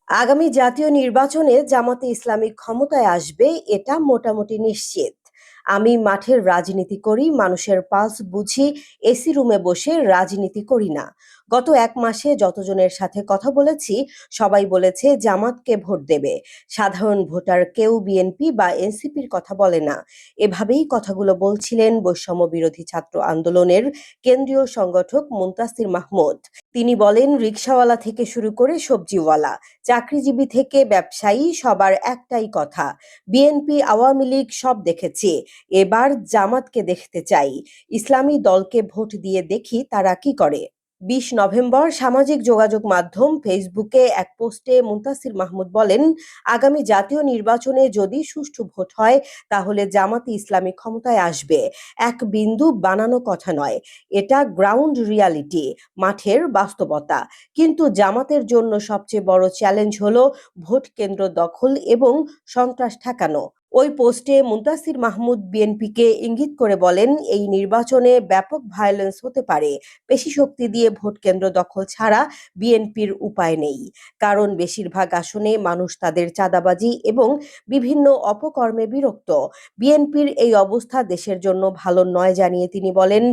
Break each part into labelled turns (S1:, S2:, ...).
S1: আগামী জাতীয় নির্বাচনে জামাতে ইসলামী ক্ষমতায় আসবে এটা মোটামুটি নিশ্চিত। আমি মাঠের রাজনীতি করি, মানুষের পালস বুঝি, এসি রুমে বসে রাজনীতি করি না। গত 1 মাসে যতজনের সাথে কথা বলেছি সবাই বলেছে জামাতকে ভোট দেবে। সাধারণ ভোটার কেউ বিএনপি বা এনসিপির কথা বলে না। এভাবেই কথাগুলো বলছিলেন বৈষম্য বিরোধী ছাত্র আন্দোলনের কেন্দ্রীয় সংগঠক মুনতাসির মাহমুদ। তিনি বলেন, রিকশাওয়ালা থেকে শুরু করে সবজিওয়ালা, চাকরিজীবী থেকে ব্যবসায়ী, সবার একটাই কথা, বিএনপি আওয়ামী লীগ সব দেখেছি, এবার জামাতকে দেখতে চাই। ইসলামী দলকে ভোট দিয়ে দেখি তারা কি করে। 20 নভেম্বর সামাজিক যোগাযোগ মাধ্যম ফেসবুকে এক পোস্টে মুনতাসির মাহমুদ বলেন, আগামী জাতীয় নির্বাচনে যদি সুষ্ঠু ভোট হয় তাহলে জামাতে ইসলামী ক্ষমতায় আসবে। এক বিন্দু বানানো কথা নয়, এটা গ্রাউন্ড রিয়ালিটি, মাঠের বাস্তবতা। কিন্তু জামাতের জন্য সবচেয়ে বড় চ্যালেঞ্জ হলো ভোট কেন্দ্র দখল এবং সন্ত্রাস ঠেকানো। ওই পোস্টে মুনতাসির মাহমুদ বিএনপিকে ইঙ্গিত করে বলেন, এই নির্বাচনে ব্যাপক ভায়োলেন্স হতে পারে। পেশি শক্তি দিয়ে ভোট কেন্দ্র দখল ছাড়া বিএনপির উপায় নেই। কারণ বেশিরভাগ আসনে মানুষ তাদের চাঁদাবাজি এবং বিভিন্ন অপকর্মে বিরক্ত। বিএনপির এই অবস্থা দেশের জন্য ভালো নয় জানিয়ে তিনি বলেন,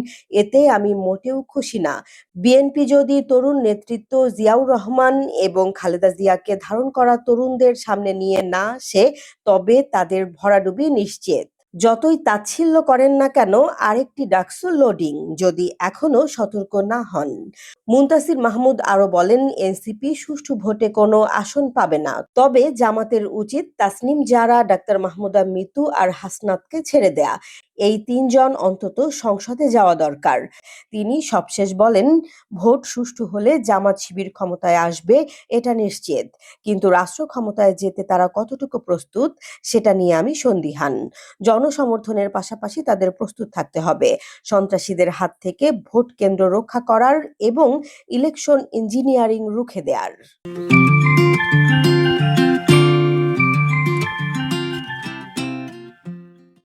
S1: এতে আমি মোটেও খুশি না। বিএনপি যদি তরুণ নেতৃত্ব জিয়াউর রহমান এবং খালেদা জিয়াকে ধারণ করা তরুণদের সামনে নিয়ে না আসে তবে তাদের ভরাডুবি নিশ্চিত। যতই তাচ্ছিল্য করেন না কেন, আরেকটি ডাকসু লোডিং যদি এখনো সতর্ক না হন। মুনতাসির মাহমুদ আরো বলেন, এনসিপি সুষ্ঠু ভোটে কোনো আসন পাবে না, তবে জামাতের উচিত তাসনিম জারা, ডাক্তার মাহমুদা মিতু আর হাসনাতকে ছেড়ে দেয়া। এই 3 জন অন্তত সংসদে যাওয়া দরকার। তিনি সবশেষ বলেন, ভোট সুষ্ঠু হলে জামাত শিবির ক্ষমতায় আসবে এটা নিশ্চিত, কিন্তু রাষ্ট্র ক্ষমতায় যেতে তারা কতটুকু প্রস্তুত সেটা নিয়ে আমি সন্দিহান। জনসমর্থনের পাশাপাশি তাদের প্রস্তুত থাকতে হবে সন্ত্রাসীদের হাত থেকে ভোট কেন্দ্র রক্ষা করার এবং ইলেকশন ইঞ্জিনিয়ারিং রুখে দেয়ার।